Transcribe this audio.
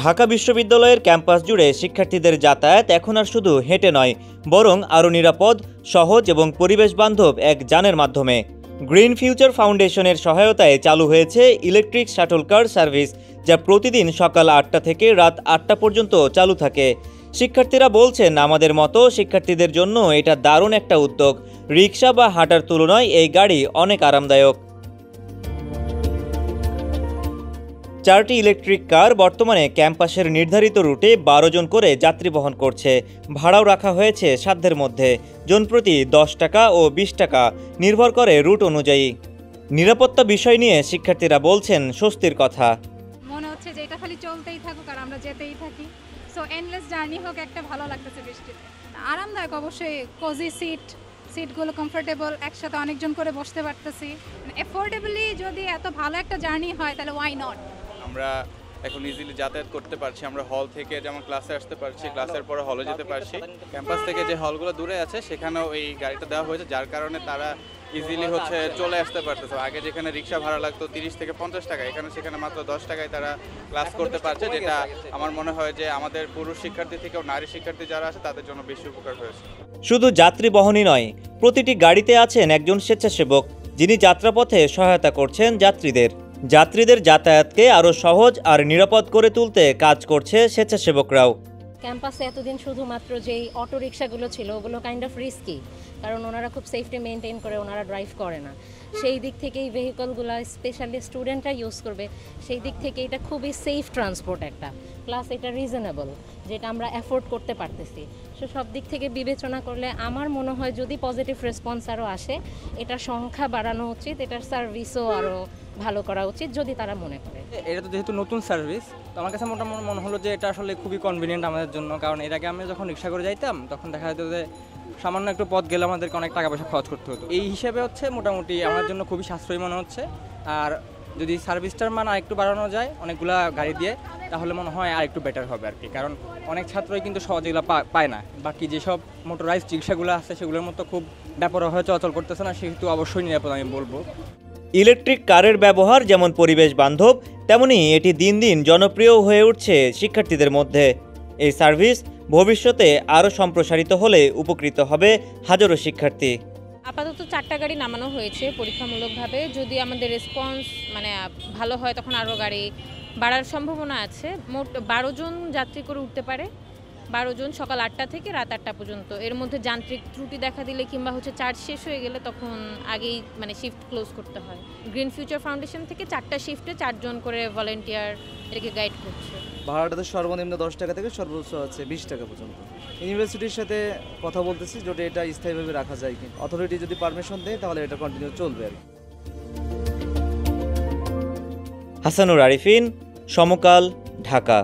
ঢাকা বিশ্ববিদ্যালয়ের ক্যাম্পাস জুড়ে শিক্ষার্থীদের যাতায়াত এখন আর শুধু হেঁটে নয়, বরং আরও নিরাপদ, সহজ এবং পরিবেশবান্ধব এক যানের মাধ্যমে। গ্রিন ফিউচার ফাউন্ডেশনের সহায়তায় চালু হয়েছে ইলেকট্রিক শাটল কার সার্ভিস, যা প্রতিদিন সকাল ৮টা থেকে রাত ৮টা পর্যন্ত চালু থাকে। শিক্ষার্থীরা বলছেন, আমাদের মতো শিক্ষার্থীদের জন্য এটা দারুণ একটা উদ্যোগ। রিক্সা বা হাঁটার তুলনায় এই গাড়ি অনেক আরামদায়ক। 4টি ইলেকট্রিক কার বর্তমানে ক্যাম্পাসের নির্ধারিত রুটে 12 জন করে যাত্রী বহন করছে। ভাড়াও রাখা হয়েছে সাধ্যের মধ্যে, জনপ্রতি 10 টাকা ও 20 টাকা, নির্ভর করে রুট অনুযায়ী। নিরাপত্তা বিষয় নিয়ে শিক্ষার্থীরা বলছেন স্বস্তির কথা। মনে হচ্ছে যে এটা খালি চলতেই থাকুক আর আমরা যেতেই থাকি, সো এন্ডলেস জার্নি হোক, একটা ভালো লাগতেছে বৃষ্টিতে। আরামদায়ক অবশ্যই, কোজি সিটগুলো কমফোর্টেবল, একসাথে অনেকজন করে বসতে পারতেছি। এফোর্ডেবলি যদি এত ভালো একটা জার্নি হয় তাহলে ওয়াই নট। আমরা এখন ইজিলি যাতায়াত করতে পারছি। আমরা হল থেকে যেমন ক্লাসে আসতে পারছি, ক্লাসের পরে হলে যেতে পারছি। ক্যাম্পাস থেকে যে হলগুলো দূরে আছে সেখানেও এই গাড়িটা দেওয়া হয়েছে, যার কারণে তারা ইজিলি চলে আসতে পারতেছে। আগে যেখানে রিক্সা ভাড়া লাগতো 30 থেকে 50 টাকা, সেখানে মাত্র 10 টাকায় তারা ক্লাস করতে পারছে, যেটা আমার মনে হয় যে আমাদের পুরুষ শিক্ষার্থী থেকেও নারী শিক্ষার্থী যারা আছে তাদের জন্য বেশি উপকার হয়েছে। শুধু যাত্রী বহনই নয়, প্রতিটি গাড়িতে আছেন একজন স্বেচ্ছাসেবক, যিনি যাত্রাপথে সহায়তা করছেন যাত্রীদের যাতায়াতকে আরও সহজ আর নিরাপদ করে তুলতে কাজ করছে স্বেচ্ছাসেবকরাও। ক্যাম্পাসে এতদিন শুধুমাত্র যেই অটো রিক্সাগুলো ছিল ওগুলো কাইন্ড অফ রিস্কি, কারণ ওনারা খুব সেফটি মেনটেন করে, ওনারা ড্রাইভ করে না। সেই দিক থেকে এই ভেহিকলগুলো স্পেশালি স্টুডেন্টরা ইউজ করবে, সেই দিক থেকে এটা খুবই সেফ ট্রান্সপোর্ট একটা, প্লাস এটা রিজনেবল, যেটা আমরা অ্যাফোর্ড করতে পারতেছি। সো সব দিক থেকে বিবেচনা করলে আমার মনে হয় যদি পজিটিভ রেসপন্স আরও আসে, এটার সংখ্যা বাড়ানো উচিত, এটার সার্ভিসও আরও ভালো করা উচিত যদি তারা মনে করে। এটা তো যেহেতু নতুন সার্ভিস, তো আমার কাছে মোটামুটি মনে হলো যে এটা আসলে খুবই কনভিনিয়েন্ট আমাদের জন্য। কারণ এর আগে আমি যখন রিক্সা করে যাইতাম তখন দেখা যেত যে সামান্য একটু পথ গেলে আমাদেরকে অনেক টাকা পয়সা খরচ করতে হতো। এই হিসেবে মোটামুটি আমার জন্য খুবই সাশ্রয়ী মনে হচ্ছে। আর যদি সার্ভিসটার মান আর একটু বাড়ানো যায় অনেকগুলা গাড়ি দিয়ে, তাহলে মনে হয় আর একটু বেটার হবে আর কি। কারণ অনেক ছাত্রই কিন্তু সহজে এগুলো পায় না। বাকি যেসব মোটরাইজড রিক্সাগুলো আছে সেগুলোর মতো খুব ব্যাপকভাবে চলাচল করতেছে না, সেহেতু অবশ্যই নিরাপদ আমি বলবো। ইলেকট্রিক কারের ব্যবহার যেমন পরিবেশ বান্ধব, তেমনি এটি দিন দিন জনপ্রিয় হয়ে উঠছে শিক্ষার্থীদের মধ্যে। এই সার্ভিস ভবিষ্যতে আরও সম্প্রসারিত হলে উপকৃত হবে হাজারো শিক্ষার্থী। আপাতত 4টা গাড়ি নামানো হয়েছে পরীক্ষামূলকভাবে। যদি আমাদের রেসপন্স ভালো হয় তখন আরও গাড়ি বাড়ার সম্ভাবনা আছে। মোট 12 জন যাত্রী করে উঠতে পারে, 12 জন, সকাল 8টা থেকে রাত 8টা পর্যন্ত। এর মধ্যে যান্ত্রিক ত্রুটি দেখা দিলে কিংবা চার্জ শেষ হয়ে গেলে তখন আগেই শিফট ক্লোজ করতে হয়। গ্রিন ফিউচার ফাউন্ডেশন থেকে 4টা শিফটে 4 জন করে ভলান্টিয়ার এটাকে গাইড করছে। ভাড়াটা তো সর্বনিম্ন 10 টাকা থেকে সর্বোচ্চ 20 টাকা পর্যন্ত। ইউনিভার্সিটির সাথে কথা বলতেছি যদি এটা স্থায়ীভাবে রাখা যায়, কি অথরিটি যদি পারমিশন দেয় তাহলে এটা কন্টিনিউ চলবে আর কি। হাসানুর আরিফিন, সমকাল, ঢাকা।